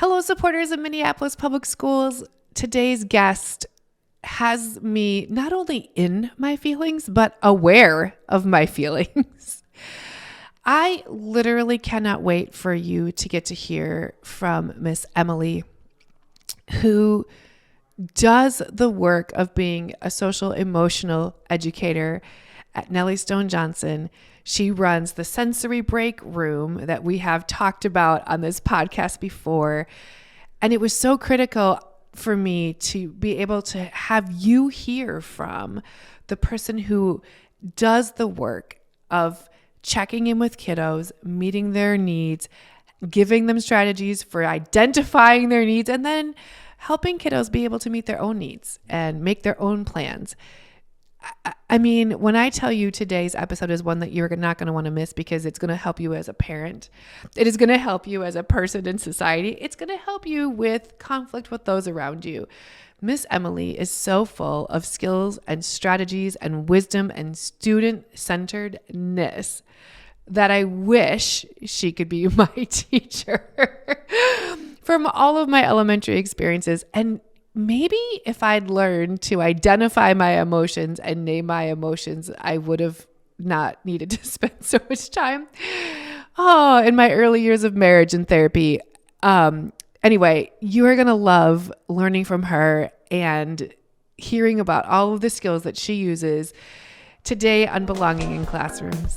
Hello, supporters of Minneapolis Public Schools. Today's guest has me not only in my feelings, but aware of my feelings. I literally cannot wait for you to get to hear from Miss Emily, who does the work of being a social emotional educator at Nellie Stone Johnson. She runs the sensory break room that we have talked about on this podcast before. And it was so critical for me to be able to have you hear from the person who does the work of checking in with kiddos, meeting their needs, giving them strategies for identifying their needs, and then helping kiddos be able to meet their own needs and make their own plans. I mean, when I tell you today's episode is one that you're not going to want to miss because it's going to help you as a parent, it is going to help you as a person in society, it's going to help you with conflict with those around you. Miss Emily is so full of skills and strategies and wisdom and student-centeredness that I wish she could be my teacher from all of my elementary experiences. And maybe if I'd learned to identify my emotions and name my emotions, I would have not needed to spend so much time in my early years of marriage and therapy. Anyway, you are going to love learning from her and hearing about all of the skills that she uses today on Belonging in Classrooms.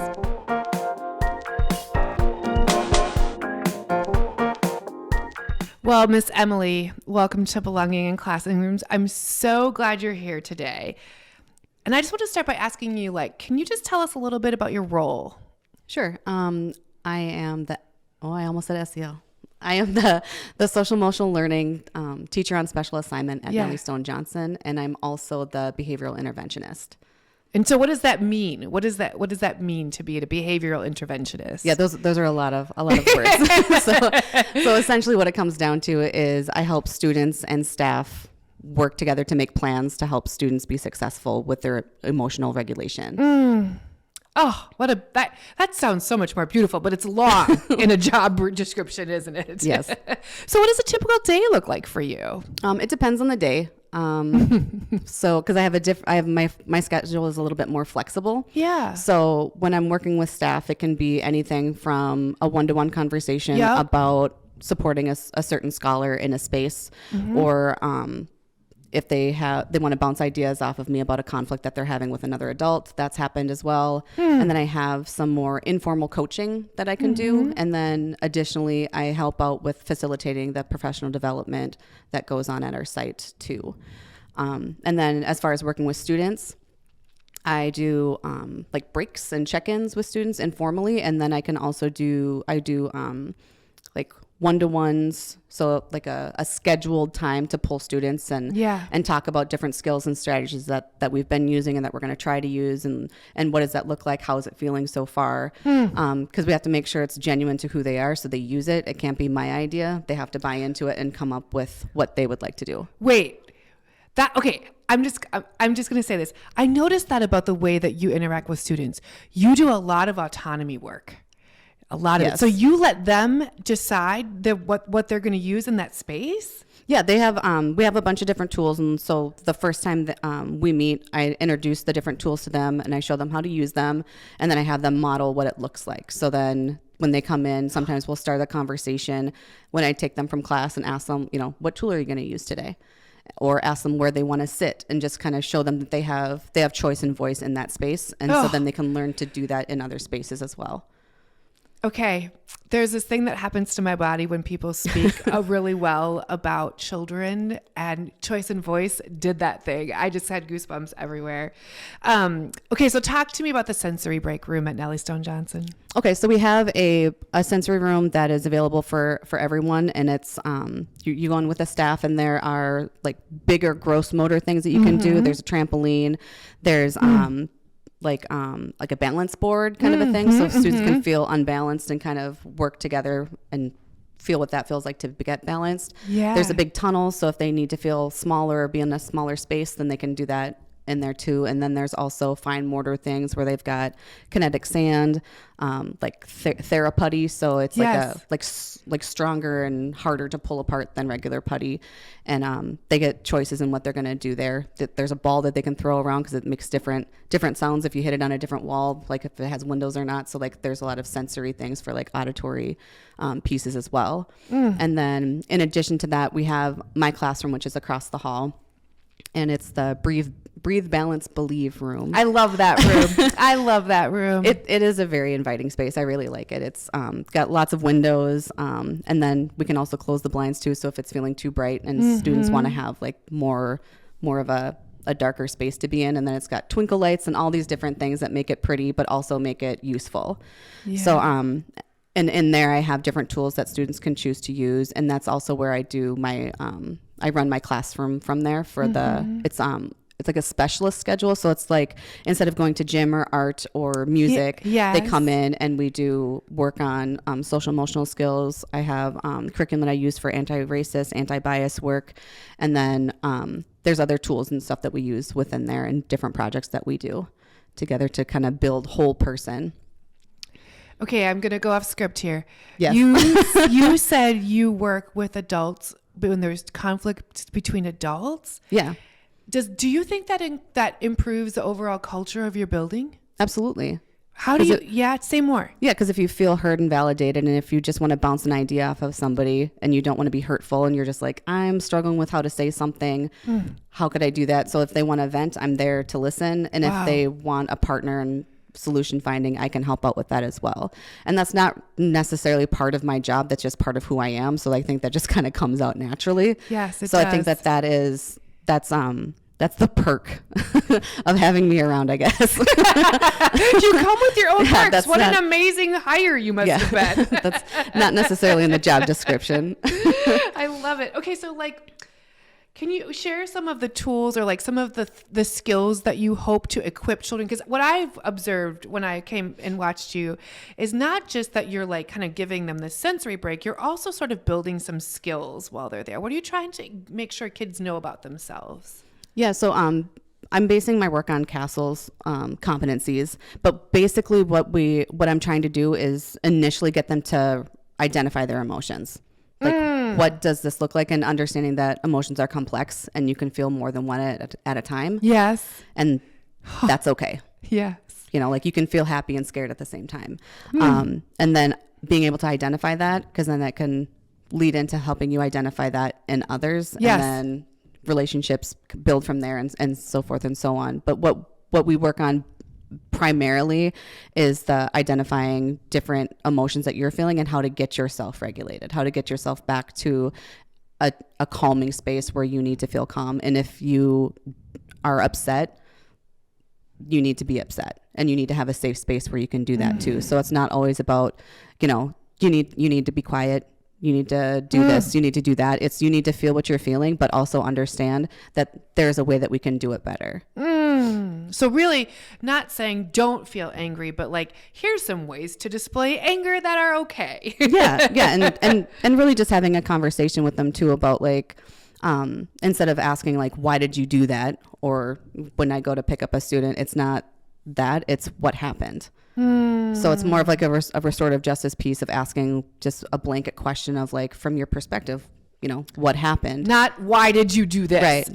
Well, Miss Emily, welcome to Belonging in Classrooms. I'm so glad you're here today. And I just want to start by asking you, can you just tell us a little bit about your role? Sure. I am I almost said SEL. I am the social emotional learning teacher on special assignment at Nellie Stone Johnson, and I'm also the behavioral interventionist. And so what does that mean? What does that mean to be a behavioral interventionist? Yeah, those are a lot of words. so essentially what it comes down to is I help students and staff work together to make plans to help students be successful with their emotional regulation. Oh, that sounds so much more beautiful, but it's long in a job description, isn't it? Yes. So what does a typical day look like for you? It depends on the day. So, cause I have my schedule is a little bit more flexible. Yeah. So when I'm working with staff, it can be anything from a one-to-one conversation about supporting a certain scholar in a space, or, if they want to bounce ideas off of me about a conflict that they're having with another adult, that's happened as well. And then I have some more informal coaching that I can do. And then additionally, I help out with facilitating the professional development that goes on at our site too. And then as far as working with students, I do breaks and check-ins with students informally. And then I can also do one-to-ones, so a scheduled time to pull students and talk about different skills and strategies that we've been using and that we're going to try to use, and what does that look like, how is it feeling so far, because we have to make sure it's genuine to who they are, so they use it. It can't be my idea. They have to buy into it and come up with what they would like to do. I'm just going to say this. I noticed that about the way that you interact with students. You do a lot of autonomy work. A lot of it. So you let them decide what they're going to use in that space? Yeah, they have. We have a bunch of different tools, and so the first time that we meet, I introduce the different tools to them, and I show them how to use them, and then I have them model what it looks like. So then, when they come in, sometimes we'll start a conversation when I take them from class and ask them, what tool are you going to use today? Or ask them where they want to sit, and just kind of show them that they have choice and voice in that space, and so then they can learn to do that in other spaces as well. Okay, there's this thing that happens to my body when people speak really well about children, and choice and voice did that thing. I just had goosebumps everywhere. Okay, so talk to me about the sensory break room at Nellie Stone Johnson. Okay, so we have a sensory room that is available for everyone, and it's you go in with the staff, and there are bigger gross motor things that you can do. There's a trampoline. There's like a balance board kind of a thing, so students can feel unbalanced and kind of work together and feel what that feels like to get balanced. Yeah. There's a big tunnel, so if they need to feel smaller or be in a smaller space, then they can do that in there too. And then there's also fine mortar things where they've got kinetic sand, like Theraputty. So it's like stronger and harder to pull apart than regular putty. And they get choices in what they're going to do there. There's a ball that they can throw around because it makes different sounds if you hit it on a different wall, like if it has windows or not. So like there's a lot of sensory things for like auditory pieces as well. And then in addition to that, we have my classroom, which is across the hall. And it's the breathe, balance, believe room. I love that room. I love that room. It is a very inviting space. I really like it. It's got lots of windows, and then we can also close the blinds too. So if it's feeling too bright and students want to have like more of a darker space to be in, and then it's got twinkle lights and all these different things that make it pretty, but also make it useful. Yeah. So and in there I have different tools that students can choose to use, and that's also where I do my I run my classroom from there for it's like a specialist schedule. So it's like instead of going to gym or art or music, they come in and we do work on social emotional skills. I have curriculum that I use for anti-racist, anti-bias work. And then there's other tools and stuff that we use within there and different projects that we do together to kind of build whole person. Okay, I'm going to go off script here. Yes. You said you work with adults, but when there's conflict between adults. Yeah. Do you think that that improves the overall culture of your building? Absolutely. How do you? Say more. Yeah, because if you feel heard and validated, and if you just want to bounce an idea off of somebody, and you don't want to be hurtful, and you're just like, I'm struggling with how to say something. How could I do that? So if they want to vent, I'm there to listen, and if they want a partner and solution finding, I can help out with that as well. And that's not necessarily part of my job. That's just part of who I am. So I think that just kind of comes out naturally. Yes, it so does. I think that's the perk of having me around, I guess. You come with your own perks. What an amazing hire you must have been. That's not necessarily in the job description. I love it. Okay, so like, can you share some of the tools or like some of the skills that you hope to equip children? Because what I've observed when I came and watched you is not just that you're like kind of giving them the sensory break, you're also sort of building some skills while they're there. What are you trying to make sure kids know about themselves? Yeah, so I'm basing my work on Castle's competencies, but basically what I'm trying to do is initially get them to identify their emotions. Like, what does this look like? And understanding that emotions are complex and you can feel more than one at a time. Yes. And that's okay. Yes. You know, like you can feel happy and scared at the same time. And then being able to identify that, because then that can lead into helping you identify that in others. Yes. And then relationships build from there and so forth and so on. But what we work on primarily is the identifying different emotions that you're feeling and how to get yourself regulated, how to get yourself back to a calming space where you need to feel calm. And if you are upset, you need to be upset, and you need to have a safe space where you can do that too. So it's not always about, you need to be quiet. You need to do this, you need to do that. It's you need to feel what you're feeling, but also understand that there's a way that we can do it better. So really not saying don't feel angry, but like, here's some ways to display anger that are okay. Yeah. And really just having a conversation with them too about like, instead of asking like, why did you do that? Or when I go to pick up a student, it's not that, it's what happened. So it's more of like a restorative justice piece of asking just a blanket question of like, from your perspective, what happened? Not why did you do this? Right.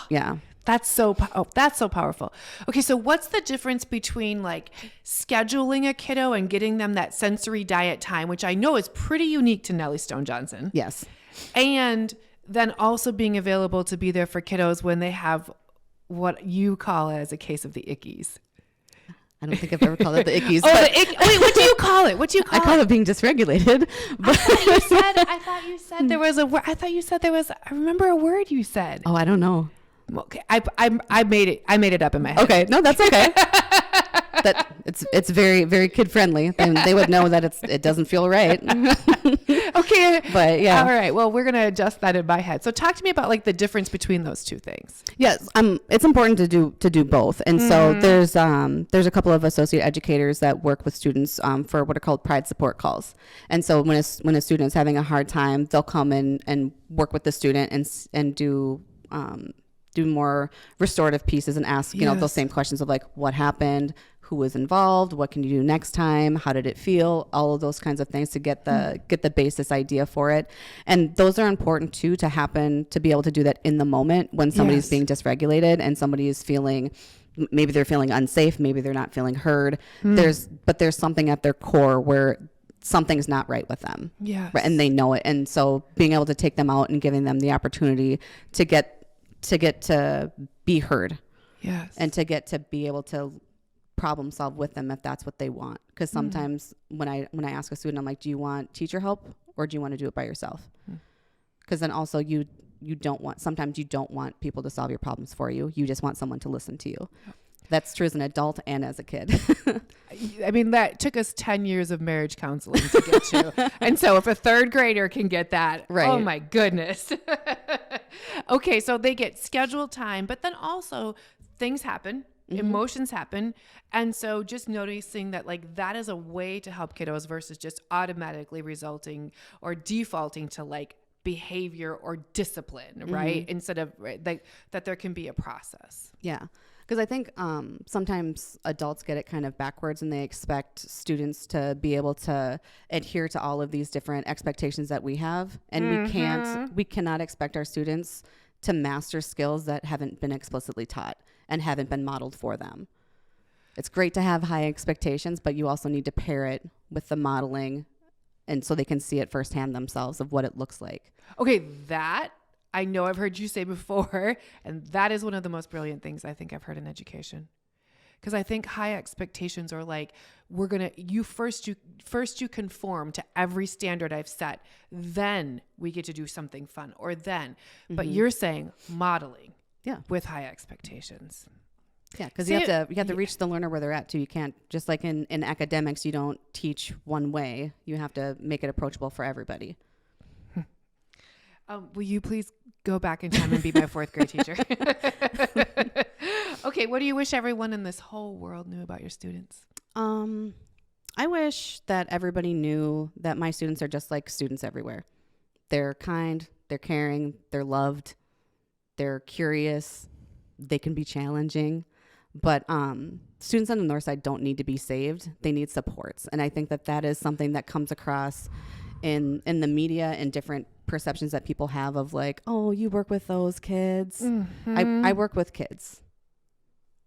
Yeah. That's so powerful. Okay, so what's the difference between like scheduling a kiddo and getting them that sensory diet time, which I know is pretty unique to Nellie Stone Johnson? Yes. And then also being available to be there for kiddos when they have what you call as a case of the ickies. I don't think I've ever called it the ickies. Wait, what do you call it? I call it being dysregulated. I thought you said there was a word. I remember a word you said. Oh, I don't know. Okay, I made it up in my head. Okay, no, that's okay. That it's very, very kid friendly, and they would know that it doesn't feel right. Okay, but yeah. All right. Well, we're gonna adjust that in my head. So talk to me about like the difference between those two things. Yes, it's important to do both, and so there's a couple of associate educators that work with students for what are called pride support calls, and so when a student is having a hard time, they'll come in and work with the student and do do more restorative pieces and ask, you know, those same questions of like, what happened, who was involved, what can you do next time, how did it feel, all of those kinds of things to get the basis idea for it. And those are important too, to happen, to be able to do that in the moment when somebody's being dysregulated and somebody is feeling, maybe they're feeling unsafe, maybe they're not feeling heard. There's something at their core where something's not right with them. Yes. Right, and they know it. And so being able to take them out and giving them the opportunity to get to be heard. Yes. And to get to be able to problem solve with them if that's what they want. Because sometimes when I ask a student, I'm like, do you want teacher help or do you want to do it by yourself? Because then also sometimes you don't want people to solve your problems for you. You just want someone to listen to you. That's true as an adult and as a kid. I mean, that took us 10 years of marriage counseling to get to. And so if a third grader can get that, oh my goodness. Okay, so they get scheduled time, but then also things happen, emotions happen. And so just noticing that like that is a way to help kiddos versus just automatically resulting or defaulting to like behavior or discipline, right? Instead of that there can be a process. Yeah. Because I think sometimes adults get it kind of backwards and they expect students to be able to adhere to all of these different expectations that we have. And we cannot expect our students to master skills that haven't been explicitly taught and haven't been modeled for them. It's great to have high expectations, but you also need to pair it with the modeling and so they can see it firsthand themselves of what it looks like. Okay, that I know I've heard you say before, and that is one of the most brilliant things I think I've heard in education. Because I think high expectations are like, you conform to every standard I've set, then we get to do something fun, or then. But you're saying modeling with high expectations. Yeah, because you have to reach the learner where they're at too. You can't, just like in academics, you don't teach one way. You have to make it approachable for everybody. Will you please go back in time and be my fourth grade teacher? Okay, what do you wish everyone in this whole world knew about your students? I wish that everybody knew that my students are just like students everywhere. They're kind, they're caring, they're loved, they're curious, they can be challenging. But students on the north side don't need to be saved. They need supports. And I think that is something that comes across in the media and different perceptions that people have of like, oh, you work with those kids. I work with kids.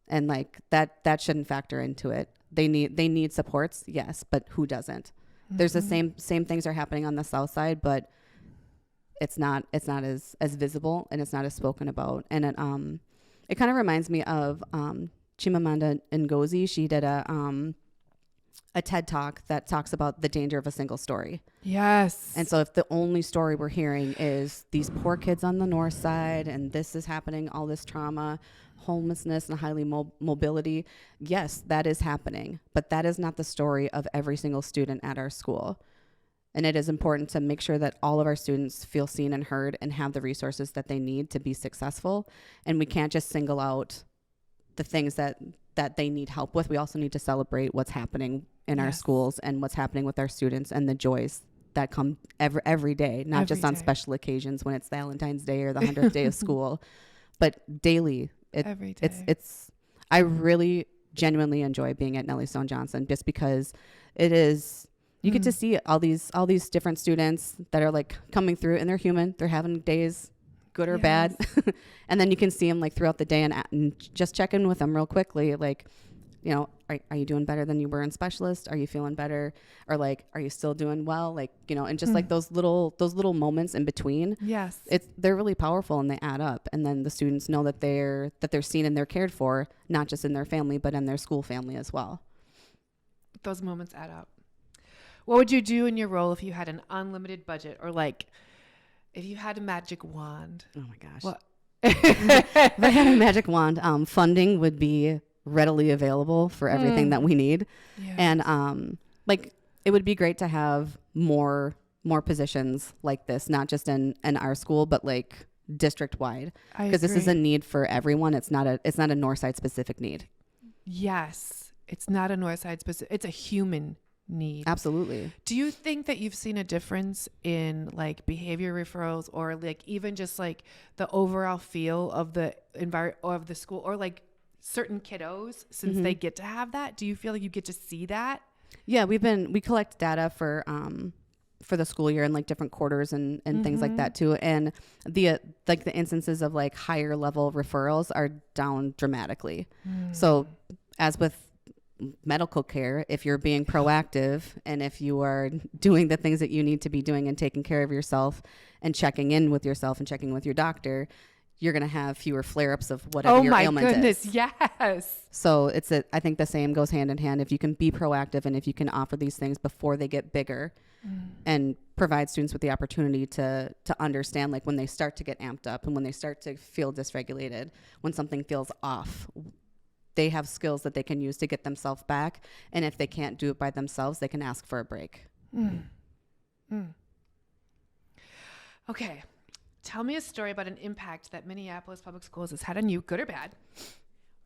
And like that shouldn't factor into it. They need supports, yes, but who doesn't? There's the same things are happening on the south side, but it's not as visible and it's not as spoken about. And it kind of reminds me of Chimamanda Ngozi. She did a TED Talk that talks about the danger of a single story. Yes. And so if the only story we're hearing is these poor kids on the north side and this is happening, all this trauma, homelessness and highly mobility, yes, that is happening. But that is not the story of every single student at our school. And it is important to make sure that all of our students feel seen and heard and have the resources that they need to be successful. And we can't just single out the things that they need help with. We also need to celebrate what's happening in our schools and what's happening with our students and the joys that come every day, not just on special occasions when it's Valentine's Day or the 100th day of school, but daily. Every day. I really genuinely enjoy being at Nellie Stone Johnson just because it is, you get to see all these different students that are like coming through and they're human. They're having days, good or bad. And then you can see them like throughout the day and just check in with them real quickly. Like, you know, are you doing better than you were in specialist? Are you feeling better? Or like, are you still doing well? Like, you know, and just like those little moments in between. Yes. They're really powerful and they add up. And then the students know that they're seen and they're cared for, not just in their family, but in their school family as well. Those moments add up. What would you do in your role if you had an unlimited budget, or like if you had a magic wand? Oh my gosh. What? If I had a magic wand, funding would be readily available for everything that we need. Yeah. And like it would be great to have more positions like this, not just in our school, but like district wide, because this is a need for everyone. It's not a Northside specific need. Yes. It's not a Northside specific. It's a human need. Absolutely. Do you think that you've seen a difference in like behavior referrals, or like even just like the overall feel of the environment of the school, or like certain kiddos since they get to have that? Do you feel like you get to see that? Yeah, we collect data for the school year and like different quarters and things like that too. And the like the instances of like higher level referrals are down dramatically. So as with medical care, if you're being proactive and if you are doing the things that you need to be doing and taking care of yourself and checking in with yourself and checking with your doctor, you're going to have fewer flare-ups of whatever your ailment is. Oh my goodness, yes. So I think the same goes hand in hand. If you can be proactive and if you can offer these things before they get bigger and provide students with the opportunity to understand, like when they start to get amped up and when they start to feel dysregulated, when something feels off, they have skills that they can use to get themselves back. And if they can't do it by themselves, they can ask for a break. Okay. Tell me a story about an impact that Minneapolis Public Schools has had on you, good or bad,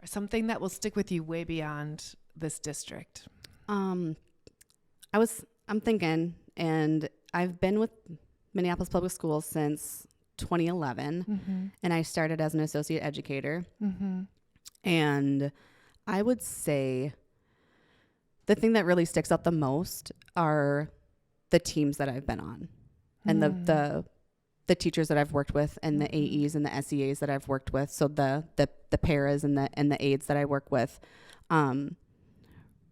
or something that will stick with you way beyond this district. I'm thinking, and I've been with Minneapolis Public Schools since 2011, and I started as an associate educator. And I would say the thing that really sticks out the most are the teams that I've been on and the teachers that I've worked with and the AEs and the SEAs that I've worked with. So the paras and the aides that I work with.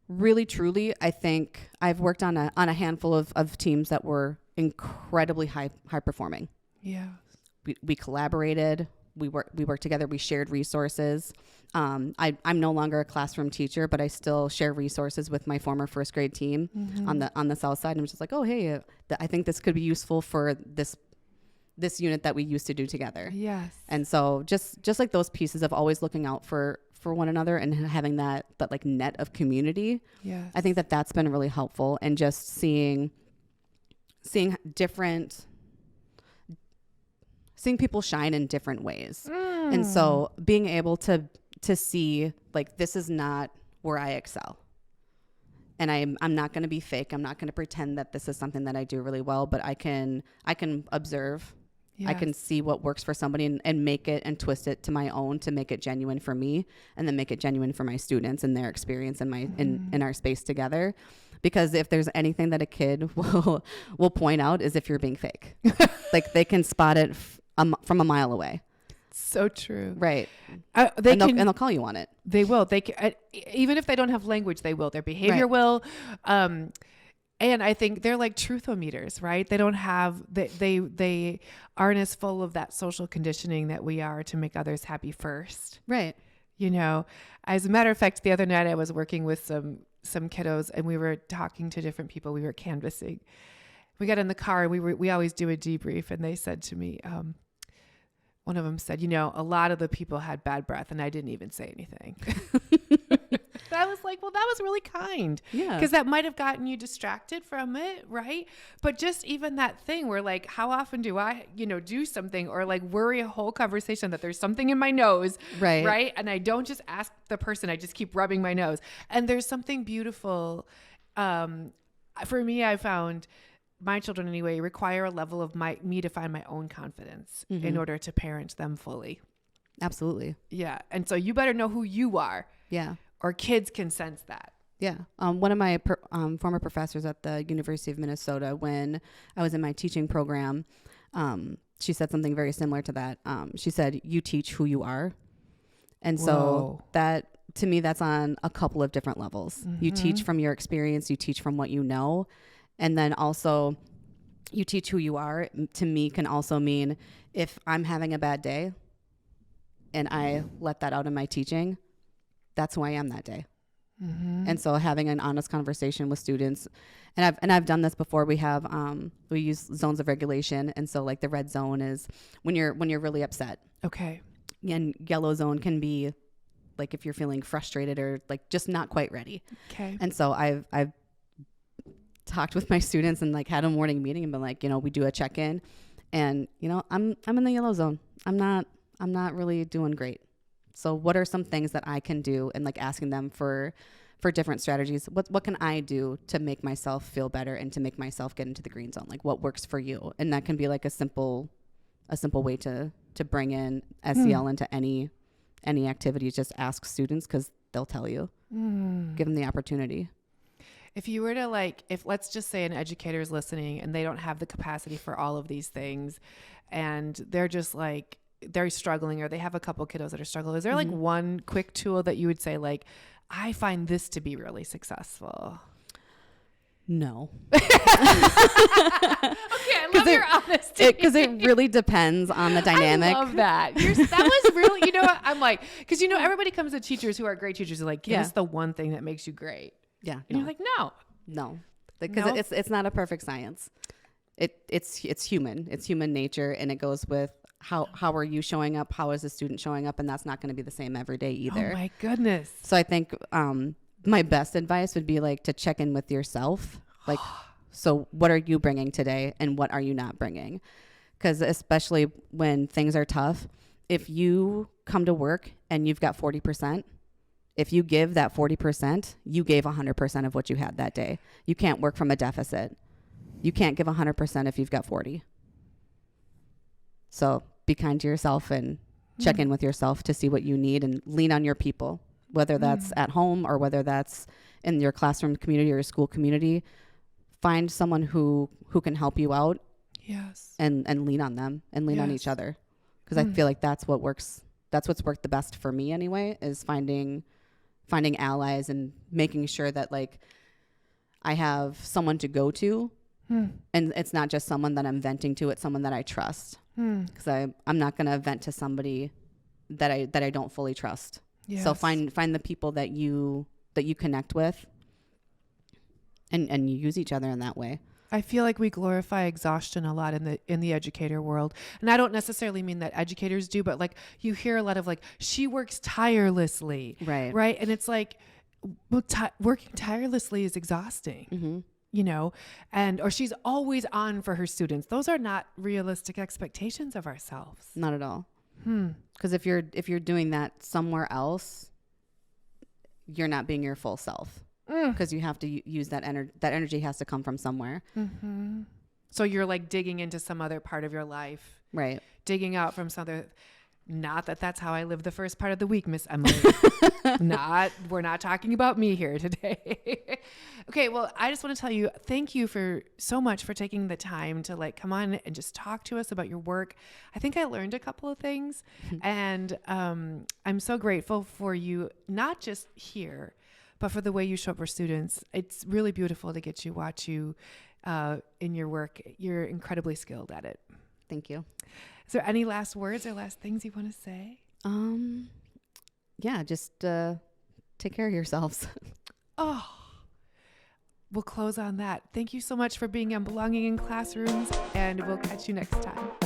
Really, truly, I think I've worked on a handful of teams that were incredibly high performing. Yeah. We collaborated. We worked together. We shared resources. I'm no longer a classroom teacher, but I still share resources with my former first grade team on the south side. And I'm just like, oh, hey, I think this could be useful for this unit that we used to do together. Yes. And so just like those pieces of always looking out for one another and having that like net of community. Yes. I think that's been really helpful, and just seeing people shine in different ways. And so being able to see like, this is not where I excel. And I'm not going to be fake. I'm not going to pretend that this is something that I do really well, but I can observe. Yes. I can see what works for somebody and make it and twist it to my own to make it genuine for me, and then make it genuine for my students and their experience in our space together. Because if there's anything that a kid will point out is if you're being fake. Like they can spot it from a mile away. So true. Right. They'll call you on it. They will. They can, even if they don't have language, they will. Their behavior will. And I think they're like truthometers, right? They don't have, they aren't as full of that social conditioning that we are to make others happy first. Right. You know, as a matter of fact, the other night I was working with some kiddos and we were talking to different people. We were canvassing. We got in the car and we always do a debrief, and they said to me, one of them said, you know, a lot of the people had bad breath and I didn't even say anything. I was like, well, that was really kind. Yeah. Because that might have gotten you distracted from it, right? But just even that thing where like, how often do I, do something or like worry a whole conversation that there's something in my nose, right? And I don't just ask the person, I just keep rubbing my nose. And there's something beautiful. For me, I found my children anyway require a level of me to find my own confidence in order to parent them fully. Absolutely. Yeah. And so you better know who you are. Yeah. Or kids can sense that. Yeah. One of my former professors at the University of Minnesota, when I was in my teaching program, she said something very similar to that. She said, you teach who you are. And so that, to me, that's on a couple of different levels. You teach from your experience, you teach from what you know. And then also you teach who you are, to me, can also mean if I'm having a bad day and I let that out in my teaching, that's who I am that day. And so having an honest conversation with students, and I've done this before. We have we use zones of regulation, and so like the red zone is when you're really upset. Okay. And yellow zone can be like if you're feeling frustrated or like just not quite ready. Okay. And so I've talked with my students and like had a morning meeting and been like, we do a check-in, and I'm in the yellow zone. I'm not really doing great. So what are some things that I can do, and like asking them for for different strategies. What can I do to make myself feel better and to make myself get into the green zone? Like what works for you? And that can be like a simple way to bring in SEL into any activities. Just ask students because they'll tell you. Give them the opportunity. If you were to if let's just say an educator is listening and they don't have the capacity for all of these things and they're just they're struggling or they have a couple kiddos that are struggling. Is there one quick tool that you would say I find this to be really successful? No. Okay, I love your honesty. Because it really depends on the dynamic. I love that. That was really, you know what? I'm because everybody comes to teachers who are great teachers who give us the one thing that makes you great. Yeah. And you're no. Because it's not a perfect science. It's human. It's human nature. And it goes with how are you showing up? How is the student showing up? And that's not going to be the same every day either. Oh my goodness. So I think my best advice would be to check in with yourself. So what are you bringing today and what are you not bringing? Because especially when things are tough, if you come to work and you've got 40%, if you give that 40%, you gave 100% of what you had that day. You can't work from a deficit. You can't give 100% if you've got 40. So be kind to yourself and check in with yourself to see what you need and lean on your people, whether that's at home or whether that's in your classroom community or your school community. Find someone who can help you out. Yes. And lean on them and lean on each other. Because I feel like that's what works. That's what's worked the best for me anyway, is finding allies and making sure that I have someone to go to. And it's not just someone that I'm venting to, it's someone that I trust. Because I'm not going to vent to somebody that I don't fully trust. Yes. So find the people that you connect with and you use each other in that way. I feel like we glorify exhaustion a lot in the educator world. And I don't necessarily mean that educators do, but you hear a lot of she works tirelessly. Right. Right. And it's working tirelessly is exhausting. Or she's always on for her students. Those are not realistic expectations of ourselves. Not at all. Because if you're doing that somewhere else, you're not being your full self. Because you have to use that energy. That energy has to come from somewhere. So you're digging into some other part of your life, right? Digging out from some other. Not that that's how I live the first part of the week, Miss Emily. We're not talking about me here today. Okay, well, I just want to tell you, thank you so much for taking the time to come on and just talk to us about your work. I think I learned a couple of things, and I'm so grateful for you, not just here, but for the way you show up for students. It's really beautiful to get you, watch you in your work. You're incredibly skilled at it. Thank you. Is there any last words or last things you want to say? Yeah, just take care of yourselves. We'll close on that. Thank you so much for being on Belonging in Classrooms, and we'll catch you next time.